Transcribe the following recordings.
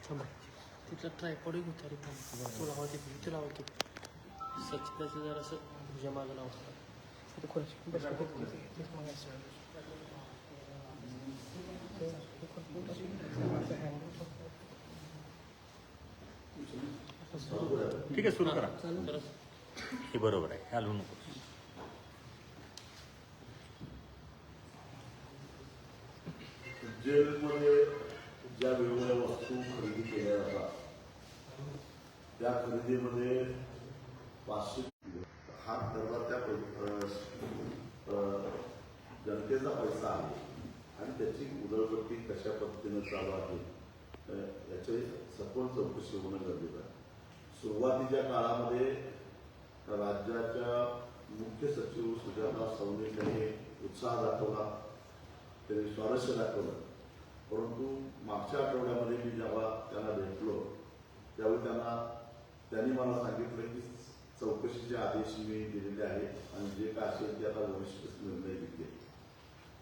तिथला ट्रायपॉड होता रे तो लावा ते इथे लावा की सचिताचं जरा असं तुझ्या मागं लावा तिथे खोलायची ठीक आहे, सुरू करा. हे बरोबर आहे, हलवू नको. जेलमध्ये ज्या वेगवेगळ्या वस्तू खरेदी केल्या जातात त्या खरेदीमध्ये 500 हा ठरला त्या जनतेचा पैसा आहे आणि त्याची उधळपट्टी कशा पद्धतीनं चालू आहे याची सखोल चौकशी होणं गरजेचं आहे. सुरुवातीच्या काळामध्ये राज्याच्या मुख्य सचिव सुजाता सवणे यांनी उत्साह दाखवला, त्यांनी स्वारस्य दाखवलं. परंतु मागच्या आठवड्यामध्ये मी जेव्हा त्यांना भेटलो त्यावेळी त्यांनी मला सांगितलं की चौकशीचे आदेश मी दिलेले आहेत आणि जे काय असेल ते आता वरिष्ठ निर्णय घेतले.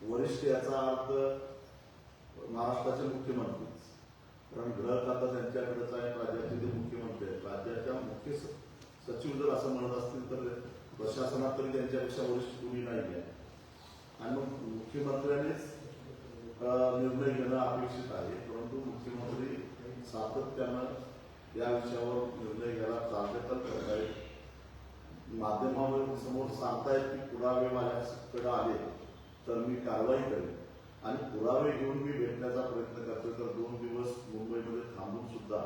वरिष्ठ याचा अर्थ महाराष्ट्राचे मुख्यमंत्री, कारण गृह खाता त्यांच्याकडेच आहे, राज्याचे जे मुख्यमंत्री आहेत. राज्याच्या मुख्य सचिव जर असं म्हणत असतील तर प्रशासनात तरी त्यांच्यापेक्षा वरिष्ठ कुणी नाही आहे आणि मग मुख्यमंत्र्यांनीच निर्णय घेणं अपेक्षित आहे. परंतु मुख्यमंत्री सातत्यानं या विषयावर निर्णय घ्यायला चालढकल करत आहेत. माध्यमांसमोर सांगतायत की पुरावे माझ्याकडे आले तर मी कारवाई करेन आणि पुरावे घेऊन मी भेटण्याचा प्रयत्न करतोय. तर 2 दिवस मुंबईमध्ये थांबून सुद्धा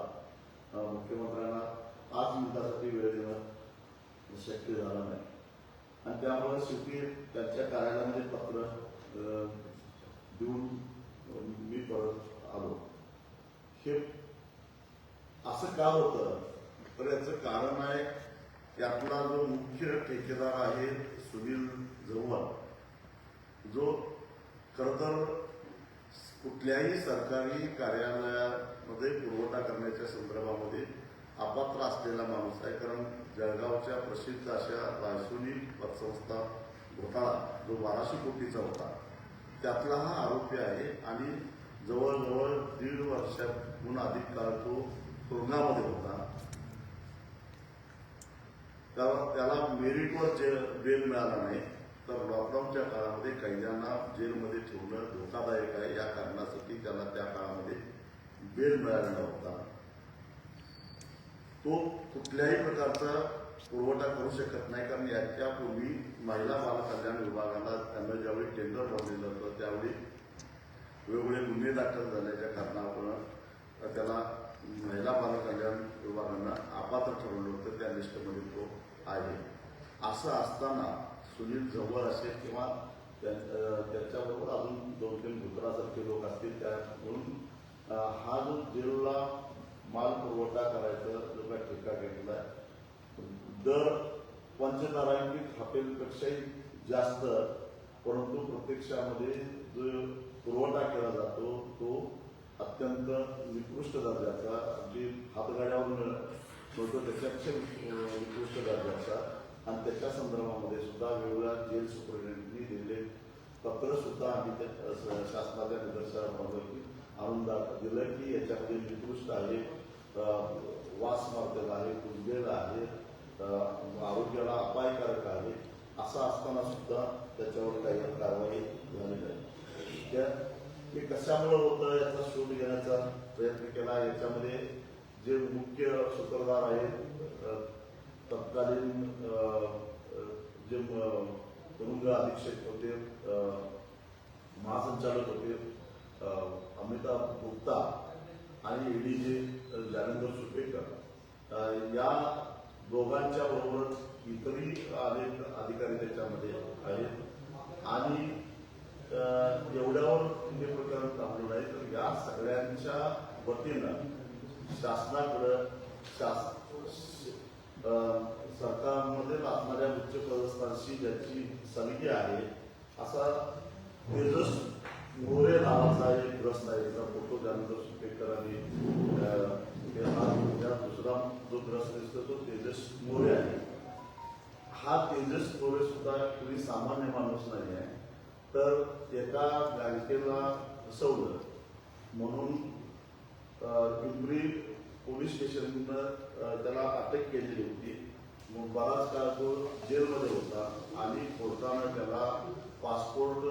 मुख्यमंत्र्यांना 5 मिनिटासाठी वेळ देणं शक्य झालं नाही आणि त्यामुळे शेवटी त्यांच्या कार्यालयामध्ये पत्र देऊन मी परत आलो. हे असं का होतं तर याचं कारण आहे यातला जो मुख्य ठेकेदार आहे सुनील झंवर, जो खरं तर कुठल्याही सरकारी कार्यालयामध्ये पुरवठा करण्याच्या संदर्भामध्ये अपात्र असलेला माणूस आहे. कारण जळगावच्या प्रसिद्ध अशा रायसोनी पतसंस्था घोटाळा जो 1200 कोटीचा होता त्यातला हा आरोपी आहे आणि जवळजवळ 1.5 वर्षाहून अधिक काळ तो तुरुंगामध्ये होता. त्याला मेरिटवर बेल मिळाला नाही. तर लॉकडाऊनच्या काळामध्ये कैद्यांना जेलमध्ये ठेवणं धोकादायक आहे या कारणासाठी त्याला त्या काळामध्ये बेल मिळाला नव्हता. तो कुठल्याही प्रकारचा पुरवठा करू शकत नाही, कारण याच्यापूर्वी महिला बाल कल्याण विभागाला त्यांना ज्यावेळी टेंडर लावलेलं होतं त्यावेळी वेगवेगळे गुन्हे दाखल झाल्याच्या कारणावरून त्याला महिला बाल कल्याण विभागानं अपात्र ठरवलं होतं. त्या लिस्टमध्ये तो आहे. असं असताना सुनील झंवर असेल किंवा त्याच्याबरोबर अजून 2-3 भुतरासारखे लोक असतील त्याकडून हा जो जेलला माल पुरवठा करायचा जो काय ठेका घेतला दर पंचतारांकित हॉटेलपेक्षाही जास्त, परंतु प्रत्यक्षामध्ये जो पुरवठा केला जातो तो अत्यंत निकृष्ट दर्जाचा, जी हातगाड्यावर मिळतो त्याच्यापेक्षा निकृष्ट दर्जाचा आणि त्याच्या संदर्भामध्ये सुद्धा वेगवेगळ्या जेल सुपरिटेंडेंटनी दिलेले पत्र सुद्धा आम्ही शासनाच्या निदर्शनास आणून दिलं की याच्यामध्ये निकृष्ट आहे, वास मारलेला आहे, कुजलेला आहे, आरोग्याला अपायकारक आहे. असं असताना सुद्धा त्याच्यावर काही कारवाई झाली नाही. हे कशामुळे होतं याचा शोध घेण्याचा प्रयत्न केला. याच्यामध्ये जे मुख्य सूत्रधार आहेत, तत्कालीन जे तुरुंग अधीक्षक होते, महासंचालक होते अमिताभ गुप्ता आणि ईडीचे ज्ञानेंद्र सुपेकर, या दोघांच्या बरोबरच इतरही अनेक अधिकारी त्याच्यामध्ये आहेत आणि एवढ्यावर हे प्रकरण थांबलं नाही. तर या सगळ्यांच्या वतीनं शासनाकडं सरकारमध्ये असणाऱ्या उच्च पदस्थांशी ज्याची सलगी आहे असा तेजस मोरे नावाचा एक ग्रस्त आहे. त्याचा फोटो ज्ञानेंद्र सुपेकर आणि दुसरा जो ग्रस्त दिसतो तो तेजस मोरे आहे. हा तेजस मोरे सुद्धा कुणी सामान्य माणूस नाही आहे. तर एका बँकेला फसवलं म्हणून पिंपरी पोलीस स्टेशननं त्याला अटक केलेली होती. मग बराच काळ तो जेलमध्ये होता आणि कोर्टानं त्याला पासपोर्ट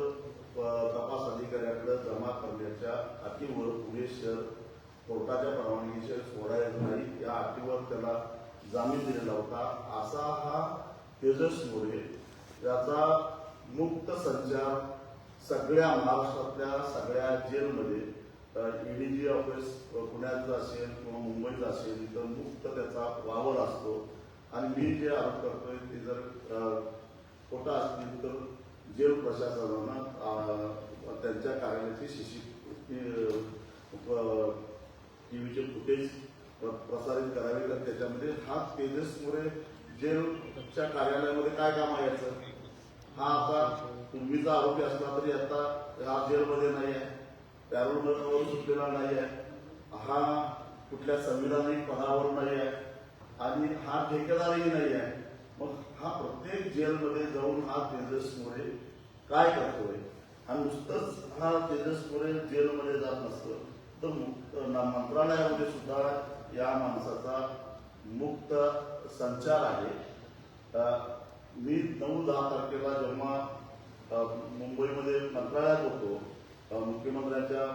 तपास अधिकाऱ्याकडे जमा करण्याच्या अटीवर पुणे शहर कोर्टाच्या परवानगीशिवाय सोडायला नाही या अटीवर त्याला जामीन दिलेला होता. असा हा तेजस मोरे याचा मुक्त संचार सगळ्या महाराष्ट्रातल्या सगळ्या जेलमध्ये ईडीजी ऑफिस पुण्याचं असेल किंवा मुंबईचं असेल तर मुक्त त्याचा वावर असतो. आणि मी जे आरोप करतोय ते जर खोटा असतील तर जेल प्रशासनानं त्यांच्या कार्यालयाची टीव्हीचे फुटेज प्रसारित करावे. तर त्याच्यामध्ये हा तेजस मोरे जेलच्या कार्यालयामध्ये काय काम आहे याचं? हा आता पूर्वीचा आरोपी असला तरी आता हा जेलमध्ये नाही आहे, पॅरोलवर सुटलेला नाही आहे, हा कुठल्या संविधानिक पदावर नाही आहे आणि हा ठेकेदारही नाही आहे. मग हा प्रत्येक जेलमध्ये जाऊन हा तेजस मोरे काय करतोय? आणि नुसतंच हा तेजस मोरे जेलमध्ये जात नसतं तर मंत्रालयामध्ये सुद्धा या माणसाचा मुक्त संचार आहे. मी 9-10 तारखेला जेव्हा मुंबईमध्ये मंत्रालयात होतो, मुख्यमंत्र्यांच्या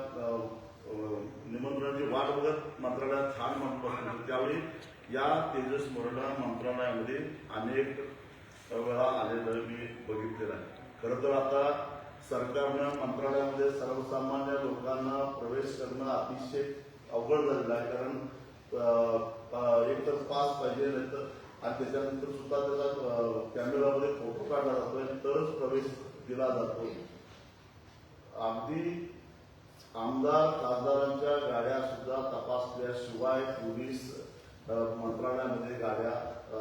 निमंत्रणाची वाट बघत मंत्रालयात छान म्हणतो त्यावेळी या तेजस मोरेला मंत्रालयामध्ये अनेक वेळा आलेलं मी बघितलेलं आहे. खरं तर आता सरकारनं मंत्रालयामध्ये सर्वसामान्य लोकांना प्रवेश करणं अतिशय अवघड झालेलं आहे. कारण एक तर पास पाहिजे नाही तर आणि त्याच्यानंतर सुद्धा त्याचा कॅमेरामध्ये फोटो काढला जातोय तरच प्रवेश दिला जातो. अगदी आमदार खासदारांच्या गाड्या सुद्धा तपासल्याशिवाय पोलीस मंत्रालयामध्ये गाड्या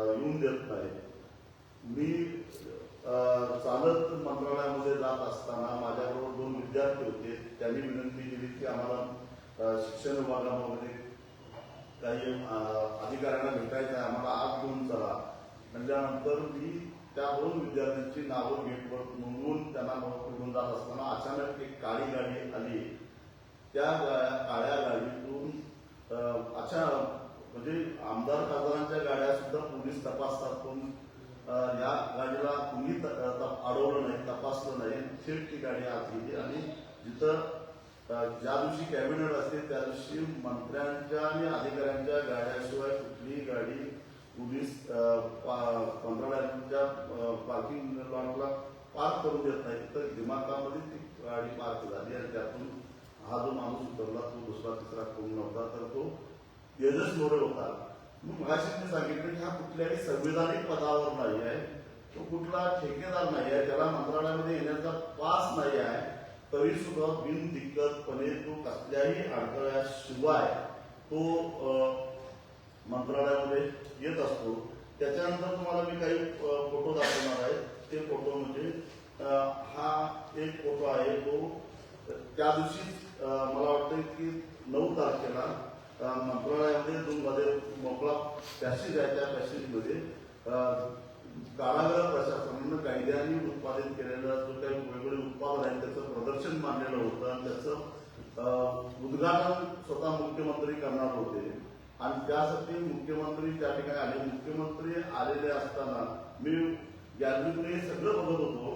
येऊन देत नाहीत. मी चालत मंत्रालयामध्ये जात असताना माझ्याबरोबर 2 विद्यार्थी होते. त्यांनी विनंती केली की आम्हाला शिक्षण विभागामध्ये काही अधिकाऱ्यांना भेटायचं आहे, आम्हाला आत घेऊन चला. त्यानंतर मी त्या 2 विद्यार्थ्यांची नावं गेटवर नोंदवून त्यांना घेऊन जात असताना अचानक एक काळी गाडी आली. त्या काळ्या गाडीतून म्हणजे आमदार खासदारांच्या गाड्या सुद्धा पोलीस तपासतात पण या गाडीला कुणी अडवलं नाही, तपासलं नाही. थेट ती गाडी आत गेली आणि जिथं ज्या दिवशी कॅबिनेट असते त्या दिवशी मंत्र्यांच्या आणि अधिकाऱ्यांच्या गाड्याशिवाय कुठलीही गाडी पोलीस मंत्रालयाच्या पार्किंग लॉटला पार्क करून देत नाही. तर दिमागामध्ये ती गाडी पार्क झाली आणि त्यातून हा जो माणूस उतरला तो दुसरा तिसरा कोण नव्हता तर तो तेजस मोरे होता. मग मगाशी मी सांगितलं की हा कुठल्याही संविधानिक पदावर नाही आहे, तो कुठला ठेकेदार नाही आहे, त्याला मंत्रालयामध्ये येण्याचा पास नाही आहे, तरी सुद्धा बिनदिक्कतपणे तो कसल्याही अडथळ्याशिवाय तो मंत्रालयामध्ये येत असतो. त्याच्यानंतर तुम्हाला मी काही फोटो दाखवणार आहे. ते फोटो म्हणजे हा एक फोटो आहे तो त्या दिवशी मला वाटतं की 9 तारखेला मंत्रालयामध्ये 2 मध्ये मोकळा पॅसेज आहे. त्या पॅसेजमध्ये कारागृह प्रशासनानं कायद्याने उत्पादित केलेलं जो काही वेगवेगळे उत्पादन आहे त्याचं प्रदर्शन मांडलेलं होतं आणि त्याचं उद्घाटन स्वतः मुख्यमंत्री करणार होते आणि त्यासाठी मुख्यमंत्री त्या ठिकाणी आले. मुख्यमंत्री आलेले असताना मी गॅलरीमध्ये सगळं बघत होतो.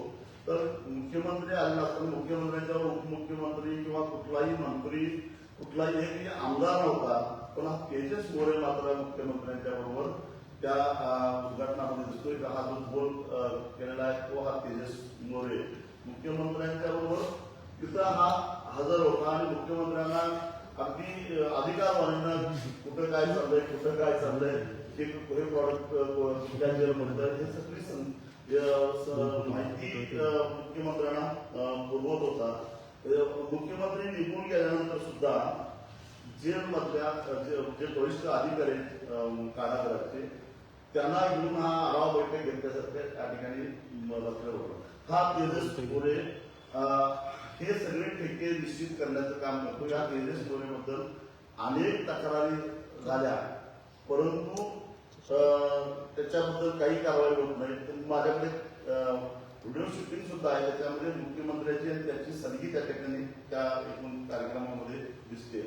तर मुख्यमंत्री आलेला असताना मुख्यमंत्र्यांच्यावर उपमुख्यमंत्री किंवा कुठलाही मंत्री कुठलाही एक आमदार नव्हता. पण हा तेजस मोरे मात्र मुख्यमंत्र्यांच्या बरोबर त्या उद्घाटनामध्ये दिसतोय का हा जो बोल केलेला आहे तो हा तेजस मोरे मुख्यमंत्र्यांच्या बरोबर तिथं हा हजर होता आणि मुख्यमंत्र्यांना अगदी अधिकारवाणींना कुठं काय चाललंय हे प्रॉडक्ट कुठल्या जेलमध्ये हे सगळी माहिती मुख्यमंत्र्यांना पुरवत होता. मुख्यमंत्री निघून गेल्यानंतर सुद्धा जेलमधल्या जे वरिष्ठ अधिकारी कारागृहाचे त्यांना घेऊन हा आढावा बैठक घेतल्यासारख्या त्या ठिकाणी लक्षात होतं. हा तेजस मोरे हे सगळे ठेके निश्चित करण्याचं काम करतो. या तेजस मोरेबद्दल अनेक तक्रारी झाल्या परंतु त्याच्याबद्दल काही कारवाई होत नाही. माझ्याकडे व्हिडिओ शूटिंग सुद्धा आहे त्याच्यामध्ये मुख्यमंत्र्यांची आणि त्याची सलगी त्या ठिकाणी त्या एकूण कार्यक्रमामध्ये दिसते.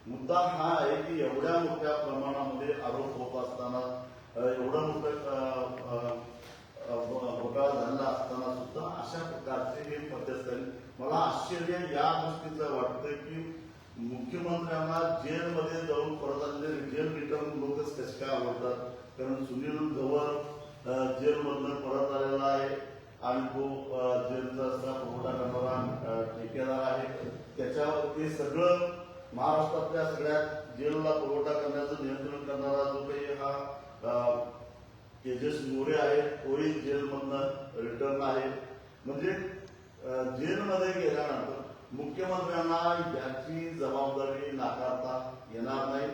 मुद्दा हा आहे की एवढ्या मोठ्या प्रमाणामध्ये आरोप होत असताना एवढं मोठं घोटाळा झालेला असताना सुद्धा अशा प्रकारचे हे मध्यस्थानी मला आश्चर्य या गोष्टीचं वाटतं की मुख्यमंत्र्यांना जेलमध्ये जाऊन परत आलेले जेल रिटर्न लोकच कसे काय आवडतात. कारण सुनील गवर जेलमधनं परत आलेला आहे आणि तो जेलचा पुरवठा करणारा ठेकेदार आहे. त्याच्यावर ते सगळं महाराष्ट्रातल्या सगळ्या जेलला पुरवठा करण्याचं नियंत्रण करणारा जो काही हा तेजस मोरे आहे तोही जेलमधनं रिटर्न आहे. म्हणजे जेलमध्ये गेल्यानंतर मुख्यमंत्र्यांना याची जबाबदारी नाकारता येणार नाही.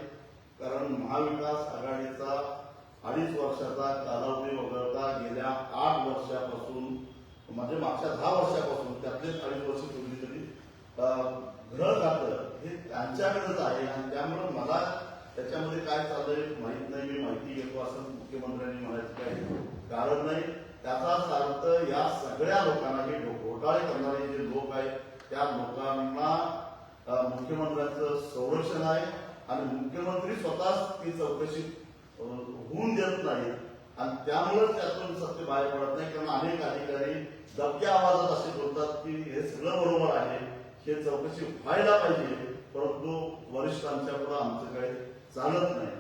कारण महाविकास आघाडीचा 2.5 वर्षाचा कालावधी वगळता गेल्या 8 वर्षापासून म्हणजे मागच्या 10 वर्षापासून त्यातले 2.5 वर्ष पूर्वी तरी घर खातं हे त्यांच्याकडेच आहे आणि त्यामुळे मला त्याच्यामध्ये काय चाललंय माहित नाही. मी माहिती घेतो असं मुख्यमंत्र्यांनी म्हणायचं काही कारण नाही. त्याचाच अर्थ या सगळ्या लोकांना हे घोटाळे करणारे जे लोक आहेत त्या लोकांना मुख्यमंत्र्यांचं संरक्षण आहे आणि मुख्यमंत्री स्वतःच ती चौकशी होऊन देत नाही आणि त्यामुळे त्यातून सत्य बाहेर पडत नाही. कारण अनेक अधिकारी दबक्या आवाजात असे बोलतात की हे सगळं बरोबर आहे, हे चौकशी व्हायला पाहिजे, परंतु वरिष्ठांच्या पुढे आमचं काही चालत नाही.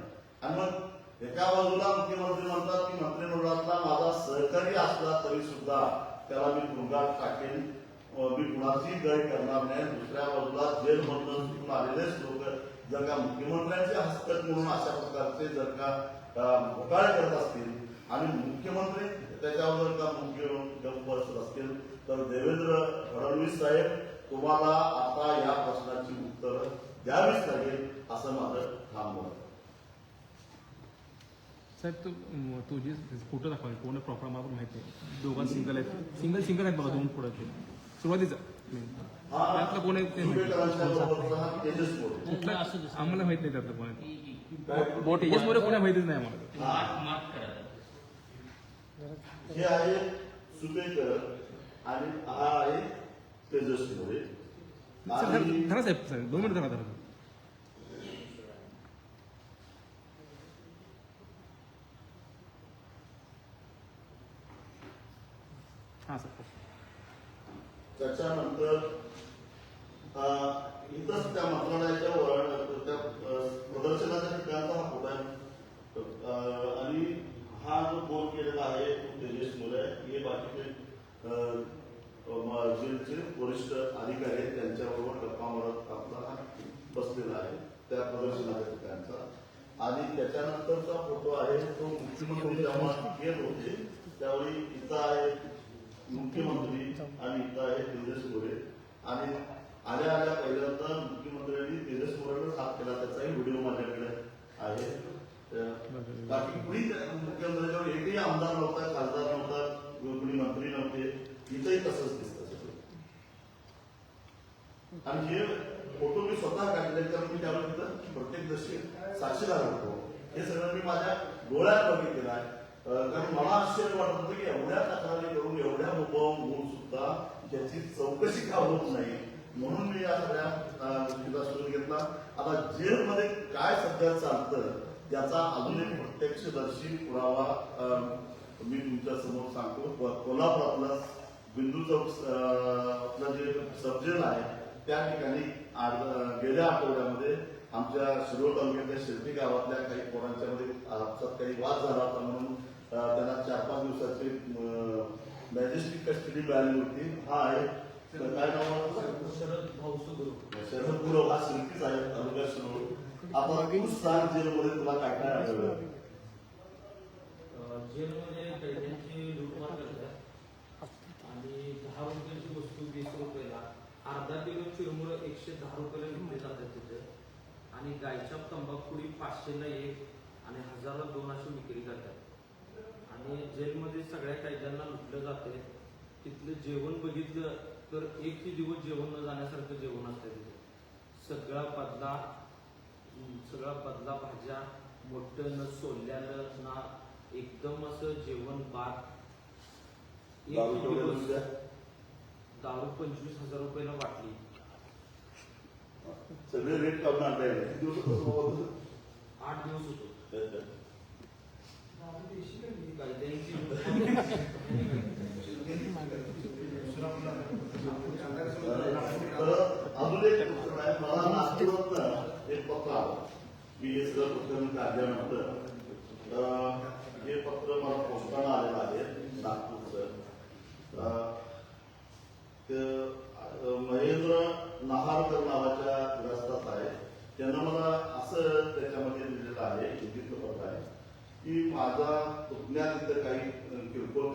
आणि मग एका बाजूला मुख्यमंत्री म्हणतात की मंत्रिमंडळातला माझा सहकारी असला तरी सुद्धा त्याला मी तुरुंगात टाकेन, मी कुणाची गय करणार नाही. दुसऱ्या बाजूला जेलमधून सुटून आलेलेच लोक जर का मुख्यमंत्र्यांचे हस्तक म्हणून अशा प्रकारचे जर का घोटाळे करत असतील आणि मुख्यमंत्री त्याच्यावर जर का मुख्य गप्प बसत असतील तर देवेंद्र फडणवीस साहेब तुम्हाला आता या प्रश्नाची उत्तर द्यावीच लागेल असं माझं ठाम मत आहे. साहेब तो जे फोटो दाखवा कोण प्रॉपर मला पण माहिती आहे. दोघां सिंगल आहेत, सिंगल आहेत बघा दोन फोटो सुरुवातीचा त्यातलं कोण आहे आम्हाला माहित नाही त्यातलं कोण आहे. तेजस मोरे कोणा माहितीच नाही आम्हाला. हे आहे सुपेकर आणि हा आहे तेजस मोरे. धरा साहेब 2 मिनिट धरा. हा सर. त्याच्यानंतर इथंच त्या मंत्रालयाच्या त्या प्रदर्शनाच्या ठिकाणचा हा फोटो आहे आणि हा जो फोन केलेला आहे तो तेजस मोरे आहे. हे बाकीचे जेलचे वरिष्ठ अधिकारी आहेत त्यांच्याबरोबर गप्पा मारत आपला हा बसलेला आहे त्या प्रदर्शनाच्या ठिकाणचा. आणि त्याच्यानंतरचा फोटो आहे तो मुख्यमंत्री जेव्हा येत होते त्यावेळी इथं आहे मुख्यमंत्री आणि इथं आहे तेजस मोरे. आणि आल्या आल्या पहिल्यांदा मुख्यमंत्र्यांनी तेजस मोरेवर हात केला त्याचाही व्हिडिओ माझ्याकडे आहे. बाकी कुणी मुख्यमंत्र्यांच्यावर एकही आमदार नव्हता, खासदार नव्हता, कुणी मंत्री नव्हते. इथंही तसंच दिसतं सगळं. आणि हे फोटो मी स्वतः काढले तर मी त्यावेळी तिथं प्रत्यक्षदर्शी साक्षीदार होतो. हे सगळं मी माझ्या डोळ्यात बघितलेलं आहे. कारण मला आश्चर्य वाटत होतं की एवढ्या तक्रारी करून एवढ्या मुद्दाम होऊन सुद्धा याची चौकशी का होत नाही. म्हणून मी या सगळ्या गोष्टीचा शोध घेतला. आता जेलमध्ये काय सध्या चालतं याचा अजून एक प्रत्यक्षदर्शी पुरावा मी तुमच्या समोर सांगतो. कोल्हापुरातला बिंदू चौक जे सबजेल आहे त्या ठिकाणी गेल्या आठवड्यामध्ये आमच्या शिरोळ तालुक्यातल्या शिर्डी गावातल्या काही पोरांच्या मध्ये आपसात काही वाद झाला होता म्हणून त्यांना 4-5 दिवसाची मॅजेस्टिक कस्टडी मिळाली होती. हा आहे काय नाव शरद गुरव हा शिर्डीच आहे तालुका शिरोळ. आता तू सांग जेलमध्ये तुला काय काय आढळलं. जेलमध्ये कैद्यांची लूटमार करतात आणि 10 रुपयांची वस्तू 20 रुपयाला, अर्धा किलो चिरमुरं 110 रुपयाला विकले जातात तिथे. आणि गायच्या तंबाखुडी 500ला 1 आणि 1000ला 2 अशी विक्री करतात. आणि जेलमध्ये सगळ्या कैद्यांना लुटलं जाते. तिथलं जेवण बघितलं तर 1 दिवस जेवण न जाण्यासारखं जेवण असतं तिथे. सगळा बदला भाज्या, मोठं न सोलल्यानं ना एकदम असं जेवण बाद. दारू 25,000 रुपयाला वाटली. सगळे रेट काढून आणले किती दिवस होतो? 8 दिवस होतो तर अजून एक गोष्ट आहे, मला नागपूरातनं एक पत्र आलं. मी हे सगळं पत्र काढल्यानंतर हे पत्र मला पोस्टानं आलेलं आहे नागपूरचं. महेंद्र नहारकर नावाच्या ग्रस्तात आहे. त्यांना मला असं त्याच्यामध्ये दिलेलं आहे, लिखित पत्र आहे की माझा पुण्यात इथं काही किरकोळ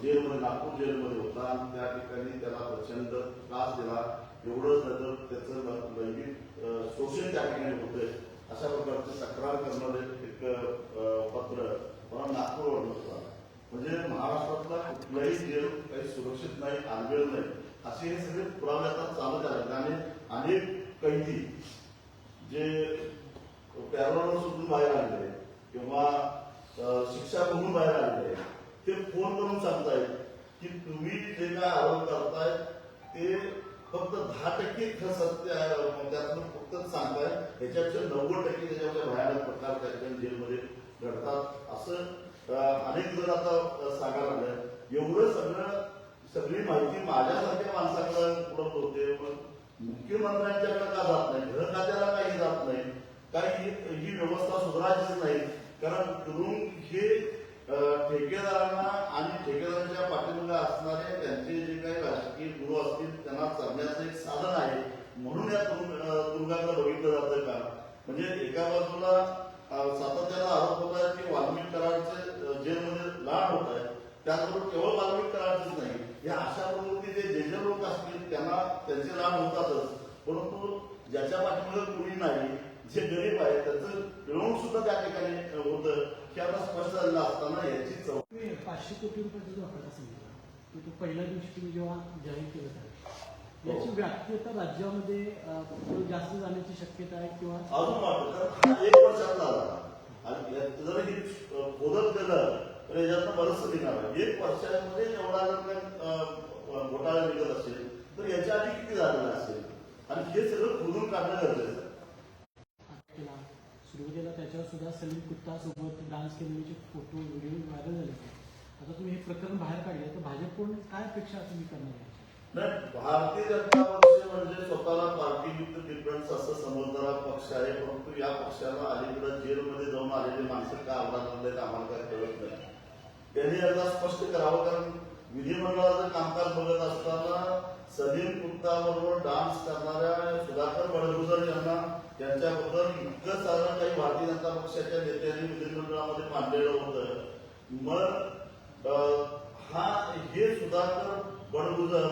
जेलमध्ये, नागपूर जेलमध्ये होता आणि त्या ठिकाणी त्याला प्रचंड त्रास दिला. एवढंच नंतर त्याचं लैंगिक शोषण त्या ठिकाणी होतंय अशा प्रकारची तक्रार करणारे एक पत्र मला नागपूरवरून होतं. म्हणजे महाराष्ट्रातला कुठलाही जेल काही सुरक्षित नाही, आंदोलन नाही असे हे सगळे पुरावे आता चालू झाले. आणि अनेक कैदी जे पॅरोलवर सुटून बाहेर आलेले किंवा शिक्षा बघून बाहेर आलेले ते फोन करून सांगतायत की तुम्ही जे काय आरोप करताय ते फक्त 10% सत्य आहे, त्यातून फक्त सांगताय, त्याच्यापेक्षा 90% त्याच्यापेक्षा भयानक प्रकार त्या ठिकाणी जेलमध्ये घडतात असं अनेक जण आता सांगायला लागले. एवढं सगळी माहिती माझ्यासारख्या माणसाकडे उपलब्ध होते, पण मुख्यमंत्र्यांच्याकडे का जात नाही, गृह खात्याला काही जात नाही, काही ही व्यवस्था सुधारायचीच नाही. कारण तुरुंग हे ठेकेदारांना आणि ठेकेदारांच्या पाठीमागे असणारे त्यांचे जे काही राजकीय गुरु असतील त्यांना करण्याचं एक साधन आहे. म्हणून या तुरुंगाकडे बघितलं जातं का? म्हणजे एका बाजूला सातत्यानं आरोप होत आहे की वाल्मिक कराडचे जेलमध्ये लाट होत आहे, त्याचबरोबर केवळ वाल्मिक कराडचेच नाही, या अशा प्रवृत्ती जे लोक असतील त्यांना त्यांचे लाभ होतातच, परंतु ज्याच्या पाठीमागे कुणी नाही, जे गरीब आहे त्याचं मिळवणूक सुद्धा त्या ठिकाणी होतं की आता स्पष्ट झालेलं असताना याची 500 कोटी रुपयाचा जो आकडा सांगितला तो पहिल्या दिवशी तुम्ही जेव्हा जाहीर केलं आहे याची व्याप्ती आता राज्यामध्ये जास्त जाण्याची शक्यता आहे किंवा अजून वाटतं. कारण 1 वर्षात झाला आणि जर ही बदल केलं तर याच्यातनं बरंचसं निघालं. 1 वर्षामध्ये एवढा जर घोटाळा निघत असेल तर याच्या आधी किती झालेलं असेल आणि हे सगळं खोदून काढणं गरजेचं. सुरुवातीला त्याच्यावर सुद्धा सलीम कुत्ता सोबत डान्स केलेले फोटो व्हिडिओ व्हायरल झाले. आता तुम्ही हे प्रकरण बाहेर काढले तर भाजपकडून काय अपेक्षा तुम्ही करणार आहे? नाही, भारतीय जनता पक्ष म्हणजे स्वतःला पार्टी विथ डिफरन्स असं समजणारा पक्ष आहे, परंतु या पक्षाला अलीकडे जेलमध्ये जाऊन आलेले माणसं का आवडत आम्हाला काय कळत नाही. त्यांनी एकदा स्पष्ट करावं. कारण विधिमंडळाचं कामकाज बघत असताना सलीम कुत्ताबरोबर डान्स करणाऱ्या सुधाकर बडगुजर यांना त्यांच्याबद्दल इतकं साधारण काही भारतीय जनता पक्षाच्या नेत्यांनी विधिमंडळामध्ये मांडलेलं होतं. मग हे सुधाकर बडगुजर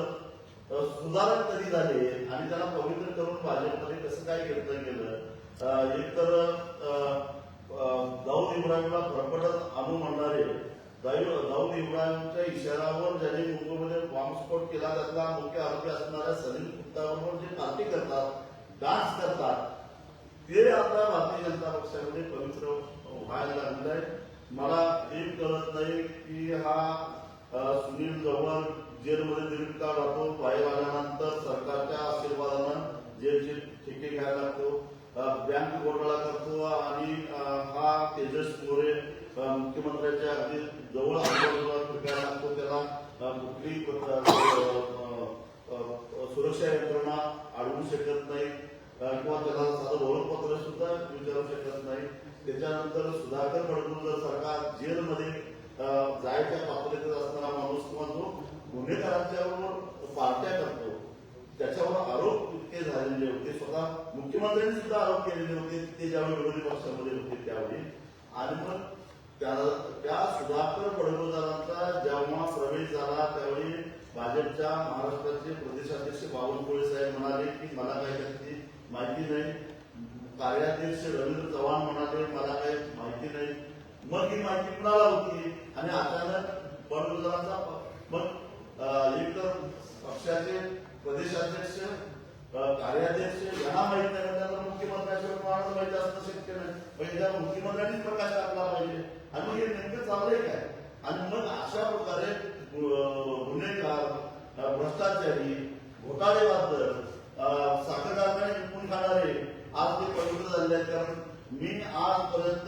सुधारक कधी झाले आणि त्याला पवित्र करून भाजपमध्ये कसं काय घेतलं गेलं? एक तर दाऊद इब्राहिमला फरफटत आणू म्हणणारे दाऊद इब्राहिमच्या इशाऱ्यावर ज्यांनी मुंबईमध्ये बॉम्बस्फोट केला त्यातला मुख्य आरोपी असणाऱ्या सलीम कुत्ताबरोबर जे पार्टी करतात, डान्स करतात, ते आता भारतीय जनता पक्षामध्ये पवित्र व्हायला लागलेलं आहे. मला हे कळत नाही की हा सुनील जवळ जेलमध्ये दीर्घ काळ राहतो, बाहेर आल्यानंतर सरकारच्या आशीर्वादानं जेलचे ठेके घ्यायला लागतो, बँक घोटाळा करतो आणि हा तेजस मोरे मुख्यमंत्र्यांच्या अगदी जवळ आजूबाजूला फिरकायला लागतो. त्याला कुठली सुरक्षा यंत्रणा अडवू शकत नाही किंवा त्याला साधं ओळखपत्र सुद्धा विचारू शकत नाही. त्याच्यानंतर सुधाकर बडगुजर सारखा जेलमध्ये जायच्या पात्रतेत असणारा माणूस किंवा जो गुन्हेगारांच्या पार्ट्या करतो त्याच्यावर आरोप इतके झालेले होते. स्वतः मुख्यमंत्र्यांनी सुद्धा आरोप केलेले होते ते ज्यावेळी विरोधी पक्षामध्ये होते त्यावेळी. आणि मग त्या सुधाकर बडगुजरांचा जेव्हा प्रवेश झाला त्यावेळी भाजपच्या महाराष्ट्राचे प्रदेशाध्यक्ष बावनकुळे साहेब म्हणाले की मला काही त्याची माहिती नाही. कार्याध्यक्ष रवींद्र चव्हाण म्हणाले मला काही माहिती नाही. मग ही माहिती कुणाला होती आणि अचानक बडगुजरांचा मग एक तर पक्षाचे प्रदेशाध्यक्ष कार्याध्यक्ष यांना माहित नाही त्यानंतर मुख्यमंत्र्यांच्या कोणाला माहिती असणं शक्य नाही. म्हणजे मुख्यमंत्र्यांनीच प्रकाश टाकला पाहिजे आणि हे नेमकं चाललंय काय? आणि मग अशा प्रकारे गुन्हेगार, भ्रष्टाचारी घोटाळेबद्दल साखर कारखाने विकून खाणारे आज ते पवित्र झाले आहेत. कारण मी आजपर्यंत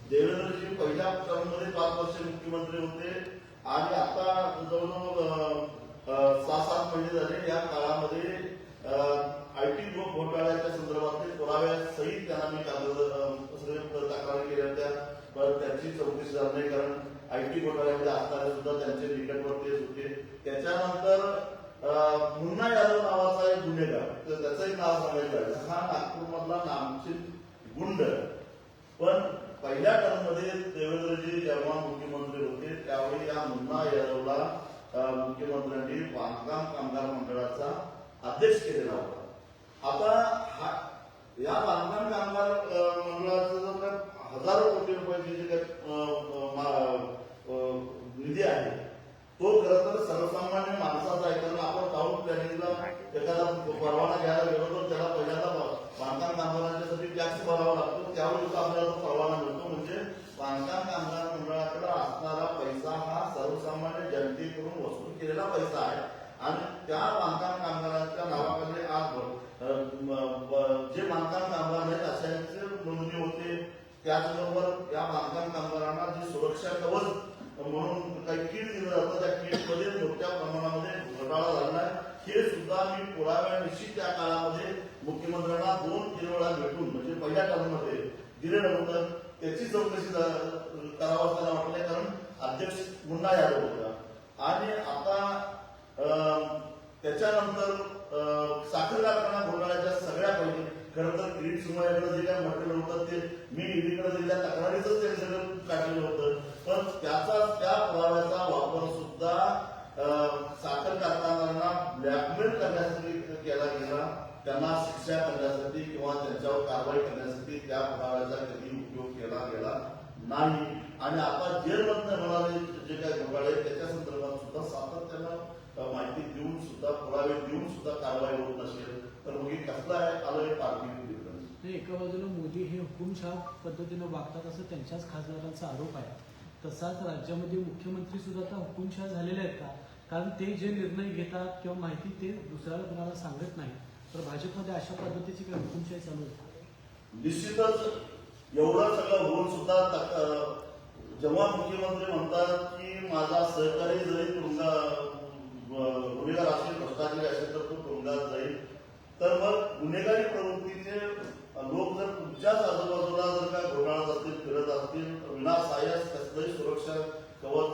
देवेंद्रजी पहिल्या टर्ममध्ये 5 वर्ष मुख्यमंत्री होते आणि आता जवळजवळ 6-7 महिने झाले. या काळामध्ये IT घोटाळ्याच्या संदर्भातले पुराव्यासहित त्यांना मी तक्रारी केल्या होत्या, पण त्यांची चौकशी झाली नाही. कारण IT घोटाळ्यामध्ये असणारे सुद्धा त्यांचे निकटवर्ती होते. त्याच्यानंतर मुन्ना यादव नावाचा एक गुन्हेगार, तर त्याचंही नाव सांगायचं, हा नागपूरमधला नामचित गुंड. पण पहिल्या टर्ममध्ये देवेंद्रजी जेव्हा मुख्यमंत्री होते त्यावेळी या मुन्ना यादवला मुख्यमंत्र्यांनी बांधकाम कामगार मंडळाचा अध्यक्ष केलेला होता. आता या बांधकाम कामगार मंडळाचं जर हजारो कोटी रुपयाची जे काही निधी आहे तो खरं तर सर्वसामान्य माणसाचा आहे. कारण आपण टाऊन प्लॅनिंगला एखादा परवाना घ्यायला गेलो तर त्याला पहिल्यांदा बांधकाम कामगारांच्यासाठी टॅक्स भरावा लागतो, त्यावेळी आपल्याला तो परवाना मिळतो. म्हणजे बांधकाम कामगार मंडळाकडे असणारा पैसा हा सर्वसामान्य जनतेकडून वसूल केलेला पैसा आहे आणि त्या बांधकाम कामगारांच्या नावाखाली आज जे बांधकाम कामगार आहेत अशांचे नोंदणी होते. त्याचबरोबर या बांधकाम कामगारांना जी सुरक्षा कवच म्हणून काही किट दिलं जातं, त्या किटमध्ये मोठ्या प्रमाणामध्ये घोटाळा झाला आहे. हे सुद्धा मी पुराव्यानिशी त्या काळामध्ये मुख्यमंत्र्यांना 2-3 वेळा भेटून म्हणजे पहिल्या टर्ममध्ये दिलेलं होतं. त्याची चौकशी करावं असं वाटलंय, कारण अध्यक्ष मुन्ना यादव होता. आणि आता त्याच्यानंतर साखर कारखाना घोटाळ्याच्या सगळ्या पैकी खरं तर किरीट सिंहाकडे जे काय म्हटलेलं होतं ते मी ईडीकडे दिलेल्या तक्रारीच ते सगळं काढलेलं होतं. पण त्या पुराव्याचा वापर सुद्धा साखर कारखान्यांना ब्लॅकमेल करण्यासाठी केला गेला, त्यांना शिक्षा करण्यासाठी किंवा त्यांच्यावर कारवाई करण्यासाठी त्या पुराव्याचा कधी उपयोग केला गेला नाही. आणि आता जेलमधनं होणारे जे काही घोटाळे त्याच्या संदर्भात सुद्धा सातत्यानं माहिती देऊन सुद्धा पुरावे देऊन सुद्धा कारवाई होत नसेल तर मग कसला आहे आलं पार्टी. एका बाजूला मोदी हे हुकुमशाह पद्धतीनं वागतात असं त्यांच्याच खासदारांचा आरोप आहे. तसाच राज्यामध्ये मुख्यमंत्री सुद्धा आता हुकुमशाह झालेले आहेत का? कारण ते जे निर्णय घेतात किंवा माहिती ते दुसऱ्याला कोणाला सांगत नाही. तर भाजपमध्ये अशा पद्धतीची काही हुकुमशाही चालू आहे? निश्चितच एवढं सगळं होऊन सुद्धा जेव्हा मुख्यमंत्री म्हणतात की माझा सहकारी जरी गुन्हेगार असेल, भ्रष्टाचारी असेल तर तो तुरुंगात जाईल, तर मग गुन्हेगारी प्रवृत्तीचे लोक जर तुमच्याच आजूबाजूला जर काय घोटाळत असतील, फिरत असतील, विनासायास कसलंही सुरक्षा कवच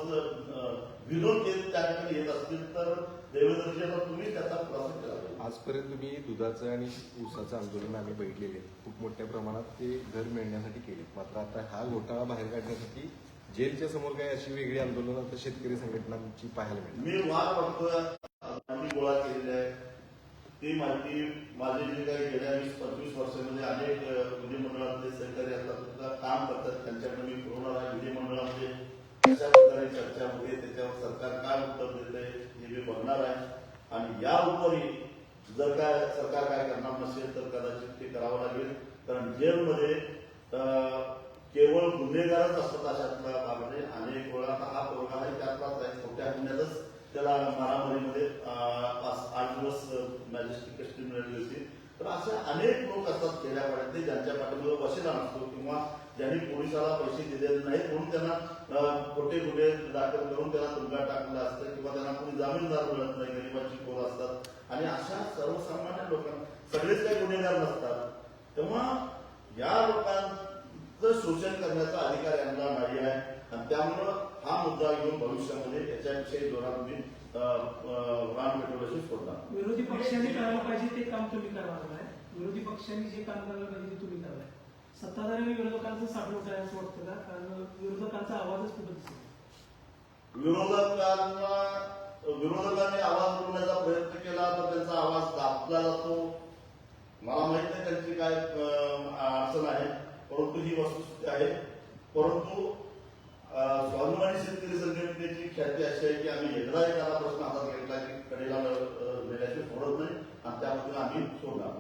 विरोध त्या ठिकाणी येत असतील तर देवेंद्रजींना तुम्ही त्याचा खुलासा केला. आजपर्यंत मी दुधाचं आणि ऊसाचं आंदोलन आम्ही बघितलेले खूप मोठ्या प्रमाणात ते घर मिळण्यासाठी केले. मात्र आता हा घोटाळा बाहेर काढण्यासाठी जेलच्या समोर काही अशी वेगळी आंदोलन आता शेतकरी संघटनांची पाहायला मिळते. मी वाद बघतोय गोळा केलेली आहे ती माहिती माझे जे काही गेल्या 20-25 वर्षामध्ये अनेक विधिमंडळातले सहकारी आता काम करतात त्यांच्याकडे मी पुरवणार आहे. विधिमंडळामध्ये कशा प्रकारे चर्चा होते त्याच्यावर सरकार काय उत्तर देते हे मी बघणार आहे. आणि या उपरी जर काय सरकार काय करणार नसेल तर कदाचित ते करावं लागेल. कारण जेलमध्ये केवळ गुन्हेगारच असतात अशातला भागाने. अनेक वेळा हा पोरगा आहे त्यातलाच आहे, छोट्या गुन्ह्यातच त्याला मारामारीमध्ये 8 दिवस मॅजिस्ट्रेट कस्टडी मिळाली होती. तर असे अनेक लोक असतात खेड्यापाड्यातले ज्यांच्या पाठीमध्ये वशिला नसतो किंवा ज्यांनी पोलिसाला पैसे दिलेले नाहीत म्हणून त्यांना खोटे गुन्हे दाखल करून त्याला तुरुंगात टाकलेलं असतं किंवा त्यांना कोणी जामीनदार मिळत नाही, गरिबांची पोरं असतात. आणि अशा सर्वसामान्य लोकांना सगळेच काही गुन्हेगार नसतात. तेव्हा या लोकांचं शोषण करण्याचा अधिकार यांना नाही आहे आणि त्यामुळं हा मुद्दा घेऊन भविष्यामध्ये याच्याविषयी जोरात मी रान पेटवल्याशी सोडणार. विरोधी पक्षांनी करायला पाहिजे ते काम तुम्ही करणार नाही. विरोधी पक्षांनी जे काम करायला पाहिजे ते तुम्ही करणार. सत्ताधाऱ्यांनी विरोधकांचं साठवण करायचं वाटतं का? कारण विरोधकांचा आवाजच कुठं दिसतो. विरोधकांनी आवाज उठवण्याचा प्रयत्न केला तर त्यांचा आवाज दाबला जातो. मला माहित नाही त्यांची काय अडचण आहे, परंतु ही वस्तुस्थिती आहे. परंतु स्वाभिमानी शेतकरी संघटनेची ख्याती अशी आहे की आम्ही एकदा एखादा प्रश्न हातात घेतला की कडेला नेण्याची सोडत नाही आणि त्याबद्दल आम्ही सोडणार.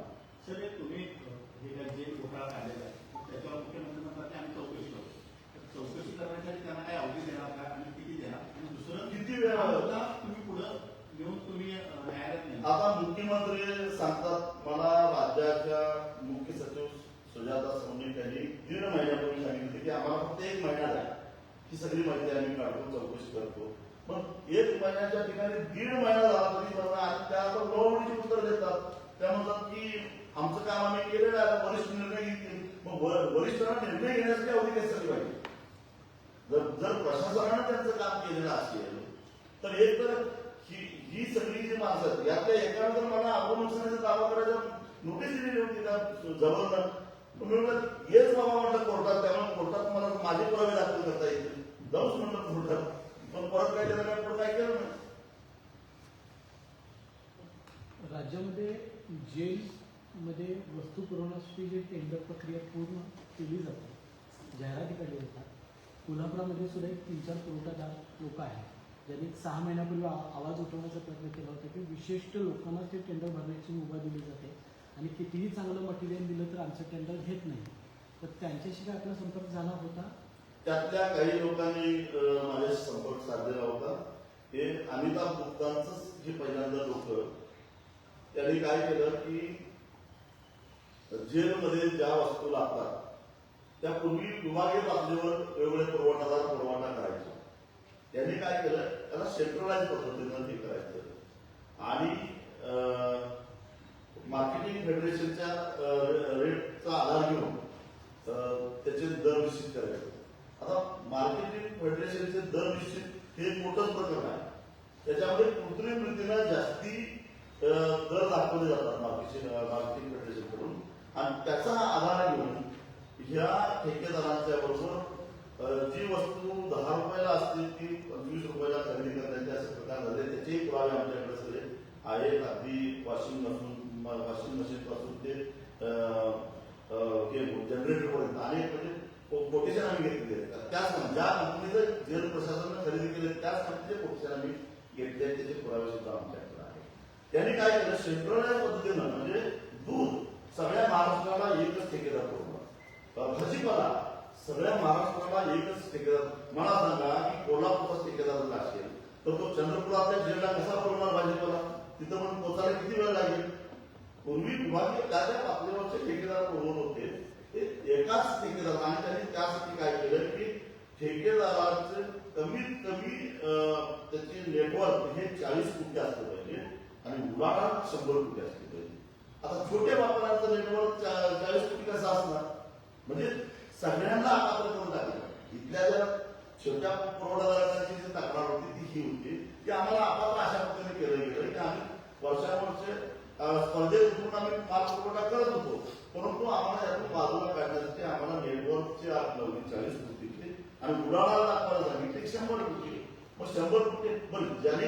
सर तुम्ही हे जे घोटाळा काढलेला आहे त्याच्यावर मुख्यमंत्री म्हणतात की आम्ही चौकशी करतो. चौकशी करण्यासाठी त्यांना काय अवधी देणार का आणि किती देणार? आणि दुसरं किती वेळा तुम्ही पुढे घेऊन तुम्ही आता मुख्यमंत्री सांगतात, मला राज्याच्या मुख्य सचिव सुजाता सोनी यांनी 1.5 महिन्यापूर्वी सांगितले की आम्हाला फक्त 1 महिना द्या, ही सगळी माहिती आम्ही काढतो, चौकशी करतो. पण 1 महिन्याच्या ठिकाणी 1.5 महिना झाला तरी मला आणि त्यानंतर लोळवडीची उत्तर देतात. त्या म्हणतात की आमचं काम आम्ही केलेलं आहे, वरिष्ठ निर्णय घेतील. मग वरिष्ठांना निर्णय घेण्यासाठी अवधी कशासाठी पाहिजे? जर प्रशासनानं त्यांचं काम केलेलं असेल तर एक तर ही सगळी जी माणसं आहेत यातल्या एकानं जर मला अपनुकसानीचा दावा करायचा नोटीस दिलेली होती का जबरदस्त, मी म्हटलं हेच बाबा म्हटलं कोर्टात, त्यामुळे कोर्टात मला माझे पुरावे दाखल करता येतील, जाऊच म्हटलं कोर्टात. पण परत काय त्याला काय केलं नाही. राज्यामध्ये जेलमध्ये वस्तू पुरवण्यासाठी जी टेंडर प्रक्रिया पूर्ण केली जाते, जाहिराती काढली जातात. कोल्हापुरामध्ये सुद्धा एक 3-4 पुरवठादार लोक आहेत ज्यांनी 6 महिन्यापूर्वी आवाज उठवण्याचा प्रयत्न केला होता की विशिष्ट लोकांना ते टेंडर भरण्याची मुभा दिली जाते आणि कितीही चांगलं मटेरियल दिलं तर आमचं टेंडर घेत नाही. तर त्यांच्याशी काय आपला संपर्क झाला होता? त्यातल्या काही लोकांनी माझ्याशी संपर्क साधलेला होता. हे अमिताभ गुप्तांचंच जे पहिल्यांदा लोक त्यांनी काय केलं की जेलमध्ये ज्या वस्तू लागतात त्यापूर्वी विभागीय पातळीवर वेगवेगळे पुरवठादार पुरवठा करायचे. त्यांनी काय केलं, त्याला सेंट्रलाइज पद्धतीनं हे करायचं आणि मार्केटिंग फेडरेशनच्या रेटचा आधार घेऊन त्याचे दर निश्चित करायचे. आता मार्केटिंग फेडरेशनचे दर निश्चित हे एक मोठंच प्रकरण आहे. त्याच्यामध्ये कृत्रिम रीतीनं जास्ती दर दाखवले जातात मार्केटिंग फेडरेशनकडून आणि त्याचा आधार घेऊन ह्या ठेकेदारांच्या बरोबर जी वस्तू 10 रुपयाला असते ती 25 रुपयाला खरेदी करण्याचे असे प्रकार झाले. त्याचेही पुरावे आमच्याकडे सगळे आहेत. अगदी वॉशिंग मशीन पासून ते जनरेटर पर्यंत अनेक म्हणजे कोटेशन आम्ही घेतलेले आहेत. त्याच ज्या कंपनीचं जेल प्रशासनानं खरेदी केले त्याच कंपनीचे कोटेशन आम्ही घेतले, त्याचे पुरावे सुद्धा आमच्याकडे आहेत. त्यांनी काय केलं, सेंट्रलाइज पद्धतीनं म्हणजे दूध सगळ्या महाराष्ट्राला एकच ठेकेदार पुरवला, भाजीपाला सगळ्या महाराष्ट्राला एकच ठेकेदार. मला सांगा की कोल्हापूरचा ठेकेदार जर असेल तर तो चंद्रपुरातल्या जेलला कसा पुरवणार भाजीपाला? तिथं पण पोचायला किती वेळ लागेल? पूर्वी विभागीय त्या पातळीवरचे ठेकेदार पुरवत होते ते एकाच ठेकेदार आणि त्यांनी त्यासाठी काय केलं की ठेकेदाराचे कमीत कमी त्याचे नेटवर्क हे 40 कोटी असलं पाहिजे आणि उलाढाल 100 कोटी असली पाहिजे. आता छोट्या व्यापाऱ्यांचं नेटवर्क 40 कोटी कसं असणार? म्हणजे सगळ्यांना आकात्र करून टाकलं. इथल्या ज्या छोट्या पुरवठादारांची जी तक्रार होती ती ही होती की आम्हाला आपापलं अशा पद्धतीने केलं गेलं की आम्ही वर्षावर्षे स्पर्धेत उतरून आम्ही माल पुरवठा करत होतो, परंतु आम्हाला यातून बाजूला काढण्यासाठी आम्हाला नेटवर्कची आत लावली 40 कोटीची आणि उडाणाला दाखवायला सांगितले 100 कोटी. मग 100 कोटी बरं ज्यांनी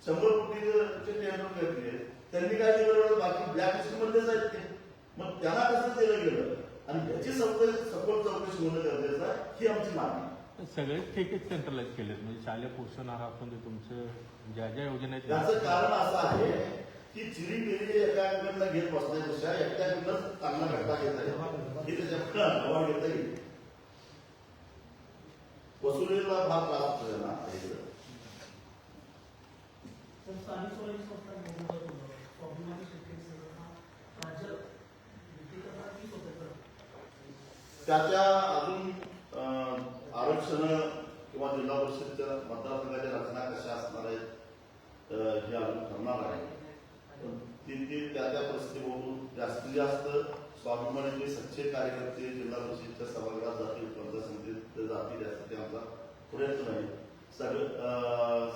100 कोटीचे टेंडर घेतले त्यांनी काय दिलं, बाकी ब्लॅक लिस्टमध्येच आहेत ते. मग त्यांना कसं दिलं गेलं आणि याची सखोल चौकशी होणं गरजेचं आहे, ही आमची मागणी. सगळेच ठेके सेंट्रलाइज केलेत म्हणजे शालेय पोषण आहार म्हणजे तुमचं ज्या ज्या योजना आहेत याचं कारण असं आहे की चिरी मिरी एकाकडनं घेत बसण्यापेक्षा एकट्याकडनं चांगला घटना घेता येईल, हे त्याच्याकडे अनुभव घेता येईल. वसुलीला फार त्रास होतोय ना स्थानिक स्वराज्य संस्था स्वाभिमानी शेतकरी राज्यात त्याच्या अजून आरक्षण किंवा जिल्हा परिषदच्या मतदारसंघाच्या रचना कशा असणार आहेत हे अजून ठरणार आहे. ती त्या परिस्थिती बघून जास्तीत जास्त स्वाभिमानीचे सच्चे कार्यकर्ते जिल्हा परिषदेच्या सभागृहात जातील, पंचायत समितीत जातील यासाठी आमचा प्रयत्न आहे.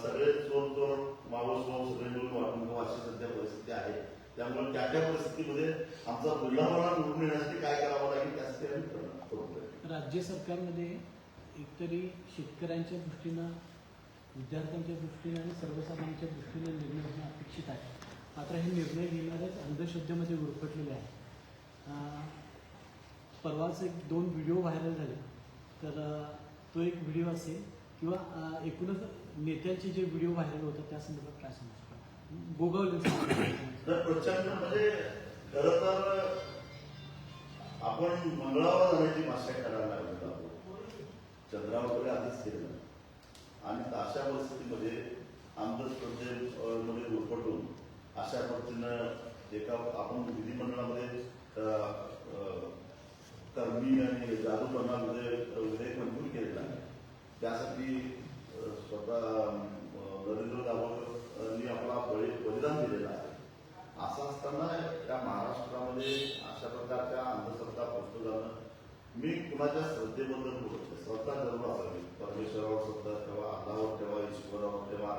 सगळे चोर मावस सगळे मिळून वाटून अशी सध्या परिस्थिती आहे. त्यामुळे त्या परिस्थितीमध्ये आमचा बुलढाणा निवडून येण्यासाठी काय करावं लागेल त्यासाठी आम्ही करतो. राज्य सरकारमध्ये एकतरी शेतकऱ्यांच्या दृष्टीनं, विद्यार्थ्यांच्या दृष्टीनं आणि सर्वसामान्यांच्या दृष्टीनं निर्णय होणं अपेक्षित आहे. मात्र हे निर्णय घेणारेच अंधश्रद्धेमध्ये गुरफटलेले आहे. परवाच 2 व्हिडिओ व्हायरल झाले, तर तो एक व्हिडिओ असेल किंवा एकूणच नेत्यांचे जे व्हिडिओ व्हायरल होतात त्या संदर्भात काय सांगू शकतो? गोगावले प्रचंड म्हणजे खरं तर आपण मंगळावर जाण्याची भाषा करायला लागलो आहोत, चंद्रावर वगैरे आधीच केलं आणि अशा परिस्थितीमध्ये अंधश्रद्धेमध्ये गुरफटून अशा पद्धतीनं एका आपण विधिमंडळामध्ये कर्मी आणि जादूटोणामध्ये विधेयक मंजूर केलेला आहे. त्यासाठी स्वतः नरेंद्र दाभोळकरांनी आपला बलिदान दिलेलं आहे. असं असताना त्या महाराष्ट्रामध्ये अशा प्रकारच्या अंधश्रद्धा पोचलं जाणं, मी कुणाच्या श्रद्धेबद्दल बोलतो. श्रद्धा जरूर असावी. परमेश्वरावर श्रद्धा ठेवा, अल्लावर ठेवा, ईश्वरावर ठेवा,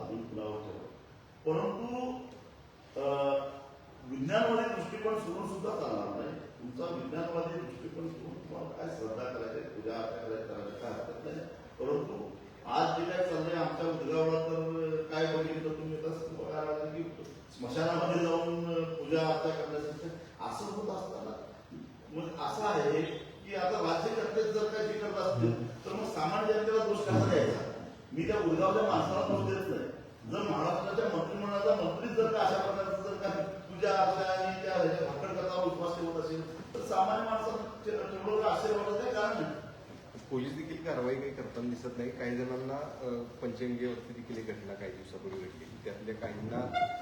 अजून कुणावर ठेवा. परंतु विज्ञानवादी दृष्टिकोन सोडून सुद्धा चालणार नाही. तुमचा विज्ञानवादी दृष्टिकोन सोडून तुम्हाला काय श्रद्धा करायची, पूजा अर्चा करायची काय हरकत नाही. परंतु आज जे काय चाललंय आमच्या उदगावला, तर काय बघितलं तुम्ही तसं बघायला की स्मशानामध्ये जाऊन पूजा अर्चा करण्यासाठी असं होत असताना मग असं आहे की आता राज्यकर्ते जर काही जे करत असतील तर मग सामान्य जनतेला दोष कसा द्यायचा. मी त्या उदगावच्या माणसाला दोष देत नाही. जर महाराष्ट्राच्या मंत्रिमंडळाचा मंत्रीच जर का अशा प्रकारचं जर का पूजा अर्चा आणि त्या भाकड करता विश्वास ठेवत असेल तर सामान्य माणसाला तेवढं आश्चर्य वाटत नाही. कारण नाही पोलीस देखील कारवाई काही करताना दिसत नाही. काही जणांना पंचगंगेवरती देखील एक घटना काही दिवसापूर्वी घडली. त्यातल्या काहींना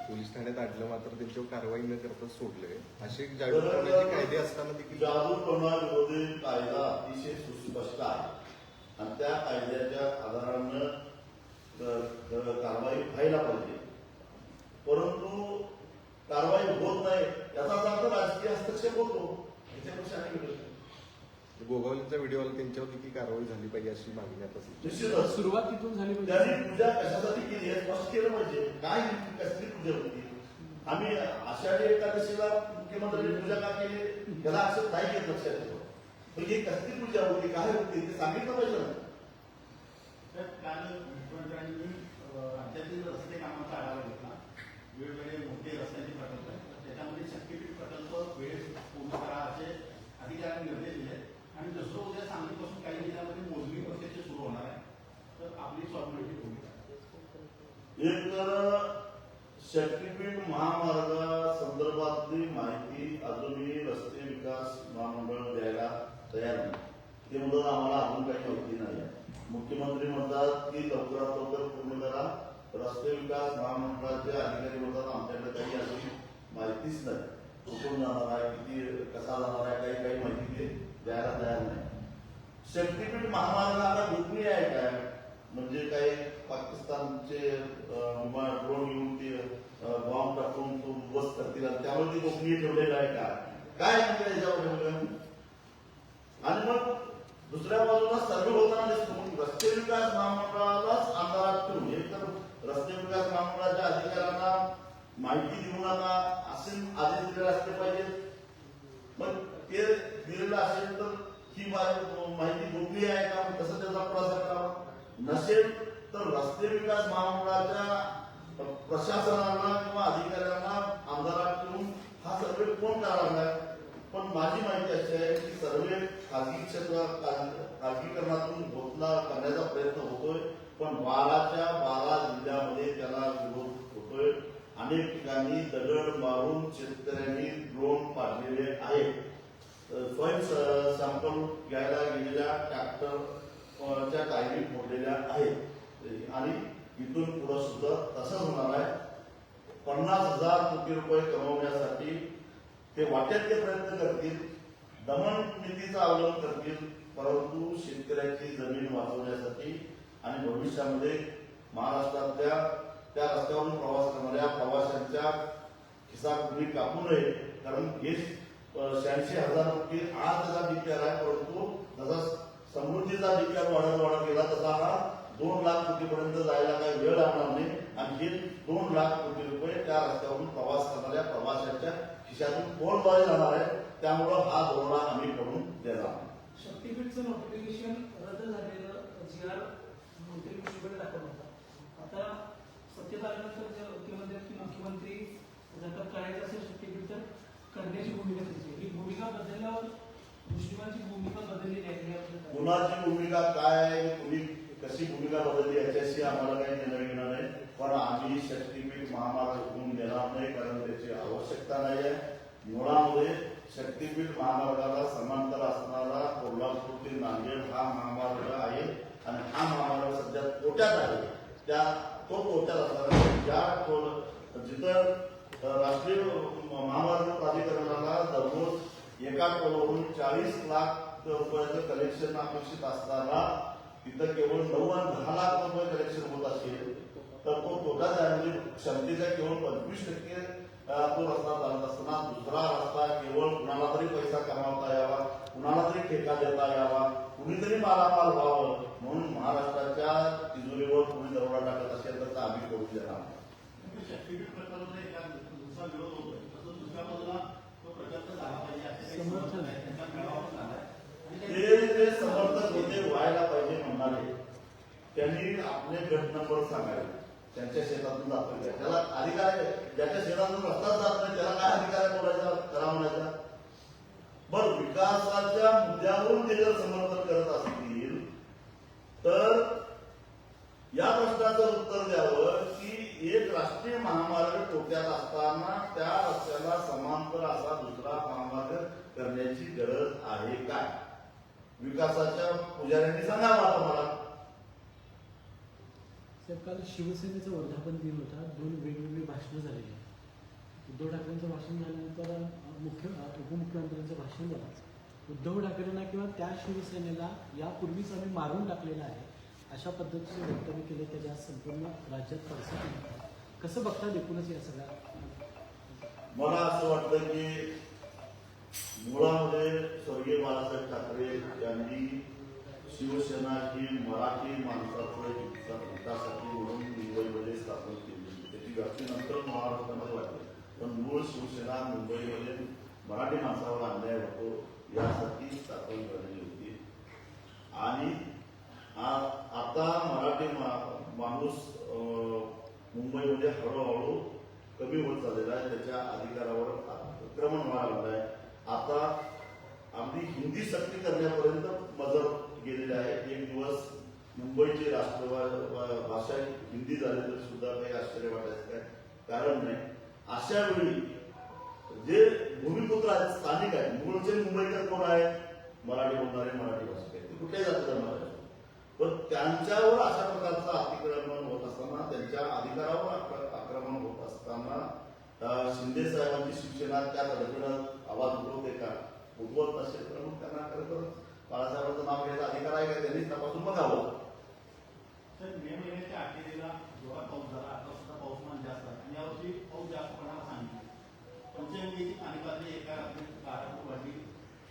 पोलीस ठाण्यात आणलं, मात्र त्यांच्यावर कारवाई न करता सोडलंय. असे जागरूक करण्याचे कायदे असताना देखील जादूटोणा विरोधी कायदा अतिशय सुस्पष्ट आहे आणि त्या कायद्याच्या आधारानं कारवाई व्हायला पाहिजे. परंतु कारवाई होत नाही याचा अर्थ राजकीय हस्तक्षेप होतो. याच्यापेक्षा आणि वेगळं गोगावलेंचा व्हिडिओ आला, त्यांच्यावर देखील कारवाई झाली पाहिजे अशी मागणी आता निश्चितच सुरुवात तिथून झाली पाहिजे. त्यांनी पूजा कशासाठी केली हे स्पष्ट केलं पाहिजे. काय कसली पूजा होती. आम्ही आषाढी एकादशीला मुख्यमंत्र्यांनी पूजा का केली त्याला असं नाही घेत लक्षात ठेवा. पण ही कसली पूजा होती, काय होती ते सांगितलं पाहिजे ना. तर काल मुख्यमंत्र्यांनी राज्यातील रस्ते कामाचा आढावा घेतला. वेगवेगळे मोठे रस्त्यांचे प्रकल्प आहेत, त्याच्यामध्ये शक्तीपीठ प्रकल्प वेळेत पूर्ण करा असे अधिकाऱ्यांनी निर्देश दिले. आणि दुसरं उद्या सांगलीपासून काही जिल्ह्यामध्ये मोजणी प्रक्रिया सुरू होणार आहे. तर आपली स्वाभिमानी भूमिका एक तर शक्तीपीठ महामार्गासंदर्भातली माहिती अजूनही रस्ते विकास महामंडळ द्यायला तयार नाही. ते मुलं आम्हाला अजून काही माहिती नाही. मुख्यमंत्री म्हणतात की लवकरात लवकर पूर्ण करा. रस्ते विकास महामंडळाचे अधिकारी म्हणतात आमच्याकडे काही अजून माहितीच नाही. कुठून जाणार आहे, किती कसा जाणार आहे, काही माहिती ते द्यायला तयार नाही. शक्तीपीठ महामार्ग आता गोपनीय आहे काय, म्हणजे काही पाकिस्तानचे ड्रोन येऊन ते बॉम्ब टाकून तो उद्ध्वस्त करतील आणि त्यामुळे ते गोपनीय ठेवलेलं आहे का, काय म्हणजे याच्यावर ठेवलं. आणि मग दुसऱ्या बाजूला सर्वे होताना दिसतो रस्ते विकास महामंडळालाच अंधारात ठेवून, एक तर रस्ते विकास महामंडळाच्या अधिकाऱ्यांना माहिती देऊ नका असे आदेश दिलेले असले पाहिजे. मग ते दिलेलं असेल तर ही माहिती गोपनीय आहे का, तसं त्याचा खुलासा करावा. नसेल तर रस्ते विकास महामंडळाच्या प्रशासनाला किंवा अधिकाऱ्यांना अंधारात ठेवून हा सर्वे कोण करावा. पण माझी माहिती अशी आहे की सर्वे खाजगी खाजगीकरणातून घोषणा करण्याचा प्रयत्न होतोय, पण 12च्या 12 जिल्ह्यामध्ये त्याला विरोध होतोय. अनेक ठिकाणी दगड मारून शेतकऱ्यांनी ड्रोन पाडलेले आहेत. स्वयं सॅम्पल घ्यायला गेलेल्या ट्रॅक्टरच्या टायरी फोडलेल्या आहेत आणि इथून पुढे सुद्धा तसंच होणार आहे. 50,000 कोटी रुपये कमवण्यासाठी ते वाटेल ते प्रयत्न करतील, दमन नीतीचा अवलंब करतील, परंतु शेतकऱ्याची जमीन वाचवण्यासाठी आणि भविष्यामध्ये महाराष्ट्रातल्या त्या रस्त्यावरून प्रवास करणाऱ्या प्रवाशांच्या खिसा कुणी कापू नये. कारण हे 86,000 कोटी आज त्याचा डीपीआर आहे, परंतु जसा समृद्धीचा डीपीआर वाढत गेला तसा हा 2 लाख कोटीपर्यंत जायला काही वेळ लागणार नाही. आणि हे 2 लाख कोटी रुपये त्या रस्त्यावरून प्रवास करणाऱ्या प्रवाशांच्या खिशातून कोणद्वारे जाणार आहे. त्यामुळं हा धोरणा आम्ही करून देणार. शक्तीपीठचं नोटिफिकेशन रद्द झालेलं GR मंत्री कृषीकडे दाखवलं होतं. आता सत्तेत आल्यानंतर मुख्यमंत्री जर का करायचं असेल शक्तीपीठ तर करण्याची भूमिका त्याची, ही भूमिका बदलल्यावर मुस्लिमांची भूमिका बदललेली आहे. कुणाची भूमिका काय, कुणी कशी भूमिका बदलली याच्याशी आम्हाला काही देणं घेणं नाही. पण आम्ही शक्तीपीठ महामार्ग होऊन देणार नाही, कारण त्याची आवश्यकता नाही आहे. मुळामध्ये शक्तीपीठ महामार्गाला समांतर असणारा कोल्हापूर ते नांदेड हा महामार्ग आहे आणि हा महामार्ग सध्या तोट्यात आहे. तो तोट्यात असणारा ज्या जिथं राष्ट्रीय महामार्ग प्राधिकरणाला दररोज एका टोलवरून 40 लाख रुपयाचं कलेक्शन अपेक्षित असताना तिथं केवळ 9 आणि 10 लाख रुपये कलेक्शन होत असेल तर तो तोटा त्यामध्ये क्षमतेच्या केवळ 25% तो रस्ता चालत असताना दुसरा रस्ता केवळ कुणाला तरी पैसा कमावता यावा, कुणाला तरी ठेका देता यावा, कुणीतरी मालामाल व्हावं म्हणून महाराष्ट्राच्या तिजोरीवर कुणी दरोडा टाकत असेल तर आम्ही करू देणार नाही. शक्तीपीठ प्रकल्प एका दुसरा विरोध होतोय तसं दुसऱ्या बाजूला तो प्रकल्प झाला पाहिजे असे काही समर्थन आहे. त्याचा मेळावा झालाय. ते समर्थक होते व्हायला पाहिजे म्हणणारे त्यांनी आपले गट नंबर सांगायला त्यांच्या शेतातून जातो त्याला अधिकार आहे. ज्याच्या शेतातून रस्ता जात नाही त्याला काय अधिकार आहे बोलायचा खरा म्हणायचा. बर विकासाच्या मुद्द्यावरून ते जर समर्थन करत असतील तर या प्रश्नाचं उत्तर द्यावं की एक राष्ट्रीय महामार्ग तोट्यात असताना त्या रस्त्याला समांतर असा दुसरा महामार्ग करण्याची गरज आहे काय. विकासाच्या पुजाऱ्यांनी सांगावं आता मला. साहेब काल शिवसेनेचा वर्धापन दिन होता. 2 वेगवेगळी भाषणं झालेली. उद्धव ठाकरेंचं भाषण झाल्यानंतर उपमुख्यमंत्र्यांचं भाषण झालं. उद्धव ठाकरेंना किंवा त्या शिवसेनेला यापूर्वीच आम्ही मारून टाकलेलं आहे अशा पद्धतीचे वक्तव्य केले. त्याच्या संपूर्ण राज्यात परिस्थिती कसं बघतात एकूणच या सगळ्या. मला असं वाटतं की मुळामध्ये स्वर्गीय बाळासाहेब ठाकरे यांनी शिवसेना ही मराठी माणसाचं हितासाठी म्हणून मुंबईमध्ये स्थापन केली. त्याची व्याप्ती नंतर महाराष्ट्रामध्ये वाटली पण मूळ शिवसेना मुंबईमध्ये मराठी माणसावर अन्याय होतो यासाठी स्थापन झालेली होती. आणि आता मराठी माणूस मुंबईमध्ये हळूहळू कमी होत चाललेला आहे. त्याच्या अधिकारावर आक्रमण व्हायला लागलं आहे. आता अगदी हिंदी सक्ती करण्यापर्यंत मजर गेलेले आहे. एक दिवस मुंबईची राष्ट्रभाषा हिंदी झाली तर सुद्धा काही आश्चर्य वाटायचं काय कारण नाही. अशा वेळी जे भूमिपुत्र आहेत स्थानिक आहेत मूळचे मुंबईकर कोण आहेत मराठी बोलणारे मराठी भाषिक आहेत ते कुठे जातात मराठी पण त्यांच्यावर अशा प्रकारचं अतिक्रमण होत असताना त्यांच्या अधिकारावर आक्रमण होत असताना शिंदे साहेबांची शिवसेना त्या पद्धतीनं आवाज उठवते का उठवत नसेल तर मग त्यांना खरं तर बाळासाहेबांचं नाव घ्यायचा अधिकार आहे का त्यांनी तपासून बघावं. तर मे महिन्याच्या अखेरीला जेव्हा पाऊस झाला आता सुद्धा पाऊसमान जास्त आहे आणि यावर्षी पाऊस जास्त पडायला सांगितलं. पंचगंगेची पाणी पातळी एका रात्रीत 12 फूट वाढली.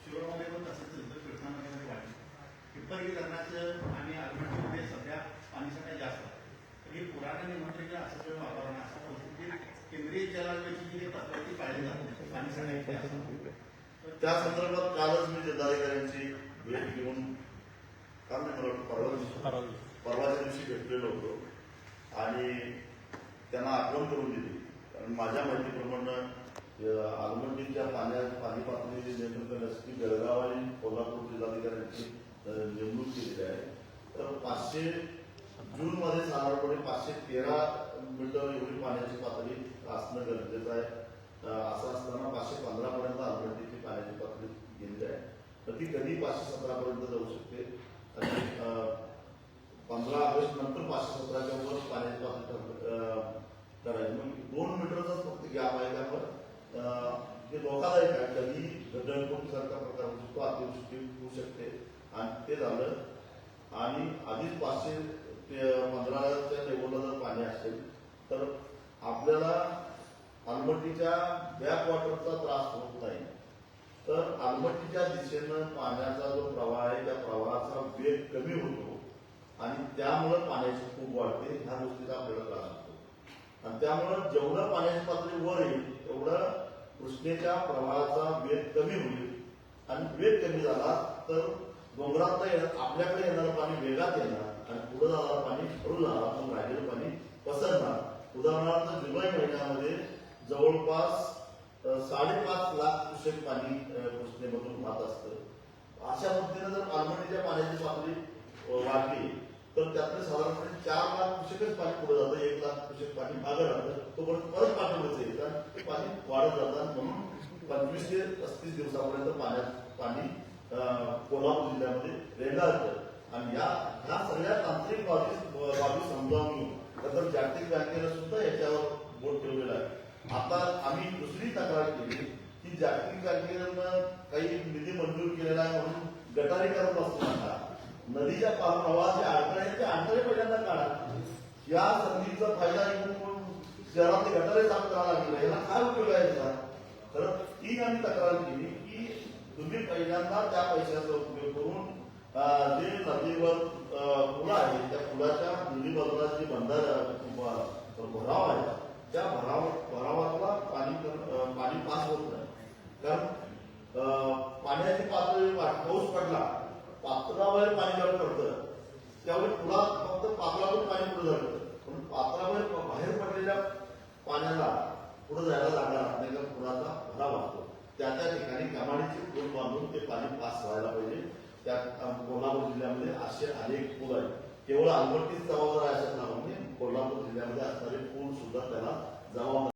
शिरोळमध्ये पण तसंच इथं कृष्णामध्ये वाढली. पिंपरी धरणाचं आणि आलमट्टीमध्ये सध्या पाणीसाठा जास्त आहे. तर हे पुराने निमंत्रण असं जे वातावरण अशा परिस्थितीत केंद्रीय जलाशयाची जी तत्वाची पाळली जाते पाणीसाठा त्या संदर्भात कालच मी जिल्हाधिकाऱ्यांची भेट घेऊन काल नाही मला परवाच्या दिवशी भेटलेलो होतो आणि त्यांना आठवण करून दिली. कारण माझ्या माहितीप्रमाणे आलमट्टीच्या पाणी पातळी नियंत्रण करण्यासाठी बेळगाव आणि कोल्हापूर जिल्हाधिकाऱ्यांची नेमणूक केलेली आहे. तर 500 जूनमध्ये साधारणपणे 513 मीटर एवढी पाण्याची पातळी असणं गरजेचं आहे. असं असताना 515 पर्यंत आलमट्टीची पाण्याची पातळी गेलेली आहे. तर ती कधी 517 पर्यंत जाऊ शकते आणि 15 ऑगस्ट नंतर 517च्या वर पाण्याची पातळी करायची. मग 2 मीटरचाच फक्त गॅप आहे त्यामुळे ते धोकादायक आहे. कधी ढगफुटीसारखा प्रकार होऊ शकतो अतिवृष्टी होऊ शकते आणि ते झालं. आणि आधीच 515च्या लेवलला जर पाणी असेल तर आपल्याला आलमट्टीच्या बॅकवॉटरचा त्रास होत नाही. तर आलमट्टीच्या दिशेनं पाण्याचा जो प्रवाह आहे त्या प्रवाहाचा वेग कमी होतो आणि त्यामुळं पाण्याची खूप वाढते. ह्या गोष्टीचा आपल्याला त्रास होतो आणि त्यामुळं जेवढं पाण्याची पातळी वर येईल तेवढं कृष्णेच्या प्रवाहाचा वेग कमी होईल आणि वेग कमी झाला तर डोंगरात आपल्याकडे येणारं पाणी वेगात येणार आणि पुढे जाणारं पाणी हळू जाणार मग राहिलेलं पाणी पसरणार. उदाहरणार्थ जुलै महिन्यामध्ये जवळपास 5.5 लाख क्युसेक पाणी कृष्णेमधून वाहत असतं. अशा पद्धतीने जर आलमट्टीच्या पाण्याची पातळी वाढली तर त्यातले साधारणपणे 4 लाख क्युसेकच पाणी पुढे जातं. 1 लाख क्युसेक पाणी मागं राहतं. तो परत पाठवलं जाईल कारण ते पाणी वाढत जातात. म्हणून 25 ते 35 दिवसापर्यंत पाणी कोल्हापूर जिल्ह्यामध्ये रेंगाळतं आणि ह्या सगळ्या तांत्रिक बाबी समजावून घेऊन तर जागतिक बँकेनं सुद्धा याच्यावर बोट ठेवलेला आहे. आता आम्ही दुसरी तक्रार केली की जागतिक बँकेनं काही निधी मंजूर केलेला आहे म्हणून गटारी करत असतो नका. नदीच्या प्रवाहाचे अडथळे पहिल्यांदा काढा. या संधीचा फायदा घेऊन शहरातले गटारे साफ करायला लागले, याला काय उपयोग आहे याचा? तर ती आम्ही तक्रार केली की तुम्ही पहिल्यांदा त्या पैशाचा उपयोग करून जे नदीवर पुल आहे त्या पुलाच्या दोन्ही बाजूला जे भराव आहे त्या भरावातला पाणी पास होत नाही. कारण पाण्याची पातळी पाऊस पडला, पात्राबाहेर पाणी जेव्हा पडतं त्यावेळी पुलात फक्त पात्रातून पाणी पुढे जातं, पण पात्राबाहेर बाहेर पडलेल्या पाण्याला पुढे जायला लागणार नाही, कारण पुलाचा भराव असतो. त्या ठिकाणी कमानीचे पूल बांधून ते पाणी पास व्हायला पाहिजे. त्या कोल्हापूर जिल्ह्यामध्ये असे अनेक पूल आहेत. केवळ अलमट्टीच जबाबदार आहे असं नाव, म्हणजे कोल्हापूर जिल्ह्यामध्ये असणारे पूल सुद्धा त्याला जबाबदार